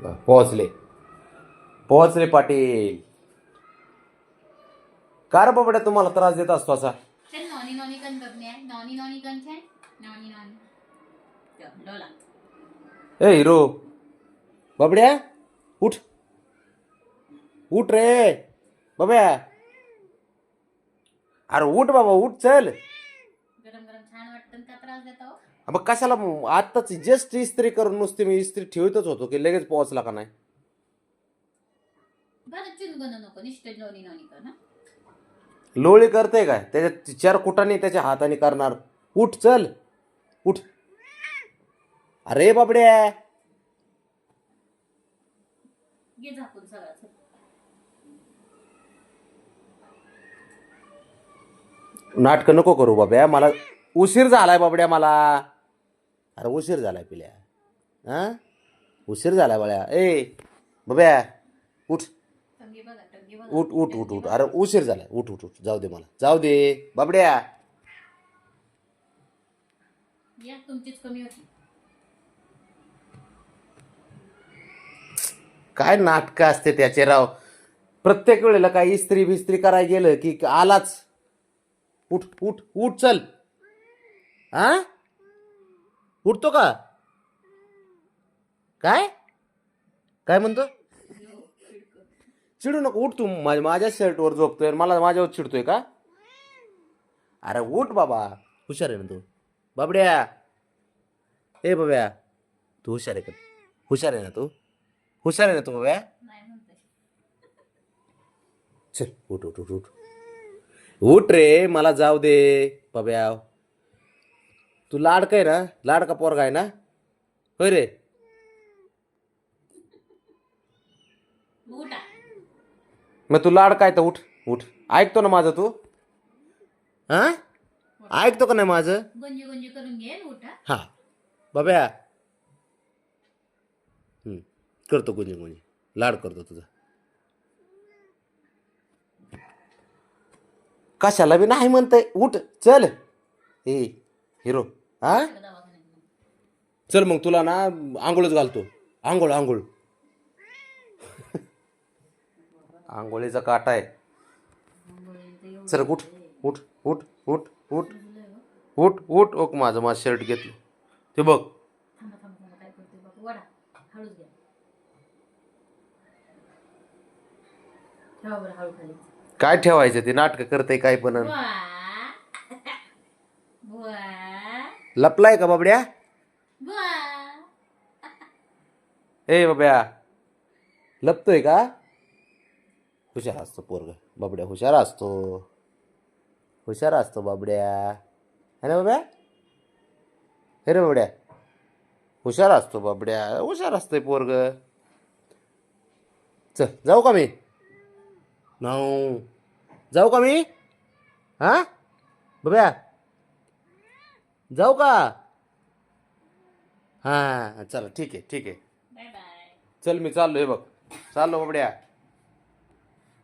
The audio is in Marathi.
पोहोचले पोहोचले पाटील. का रे बाबड्या तुम्हाला त्रास देत असतो असा? नॉनी नॉनी कन बबने नॉनी नॉनी कन छे नॉनी नॉनी लोला. ए हिरो बाबड्या उठ उठ रे बाब्या. अरे उठ बाबा उठ चल. गरम गरम छान वाटतं का त्रास देतो. मग कशाला आत्ताच जस्ट इस्त्री करून नुसते मी इस्त्री ठेवतच होतो की लगेच पोहोचला का नाही. बरं चुनगण नको निष्ठ नॉनी नॉनी कर ना. लोळी करते काय त्याच्या 4 कुटाने त्याच्या हाताने करणार. उठ चल उठ. अरे बाबड्या घे झाकून सगळं. नाटकं नको करू बाब्या. मला उशीर झालाय बाबड्या मला. अरे उशीर झालाय पिल्या. हां उशीर झालाय बाळ्या. ए बाब्या उठ टंगी बघा टंगी बघा. उठ उठ उठ उठ. अरे उशीर झालाय. उठ उठ उठ. जाऊ दे मला जाऊ दे बाबड्या. या तुमचीच कमी होती. काय नाटकं असते त्याचे राव. प्रत्येक वेळेला काय इस्त्री बिस्त्री करायला गेलं की आलाच. उठ उठ उठ चल. हा उठतो का काय काय म्हणतो. चिडू नको उठ. तू माझ्या शर्टवर झोपतोय मला माझ्यावर चिडतोय का. अरे उठ बाबा. हुशार आहे ना तू बाबड्या. ए बाब्या तू हुशार आहे का. हुशार आहे ना तू. हुशार आहे ना तू बाब्या. नाही म्हणते. चल उठ उठ उठ उठ उठ रे मला जाऊ दे बाब्या. तू लाडका आहे ना. लाडका पोरगा आहे ना. होय रे. उठा. मग तू लाडका आहे तर उठ उठ. ऐकतो ना माझं तू. हा ऐकतो का नाही माझं. गुंजी गुंजी करून घे उठा. हा बाब्या करतो गुंजी गुंजी. लाड करतो तुझा. कशाला बी नाही म्हणतंय. उठ चल. ए हिरो हा चल मग तुला ना आंघोळच घालतो. आंघोळ आंघोळ. आंघोळीचा काटा आहे. चल उठ उठ उठ उठ उठ उठ उठ. ओक माझं शर्ट घेतलं ते बघ. थांबा थांबा थांबा काय करते बघ. वडा हळूच घ्या. ठेवा बरं हळू खाली. काय ठेवायचं ते नाटक करते काय पण. बुवा. बुवा. लपलाय का बाबड्या. बुवा. ए बाब्या लपतोय का. हुशार असतो पोरग बाबड्या. हुशार असतो. हुशार असतो बाबड्या है ना बाब्या. हे रे बाबड्या हुशार असतो बाबड्या. हुशार असतोय पोरग. चल जाऊ का मी. नाऊ जाऊ का मी. हा बाब्या जाऊ का. हां चला ठीक आहे ठीक आहे. Bye bye. चल मी चाललो. हे बघ चाललो बाबड्या.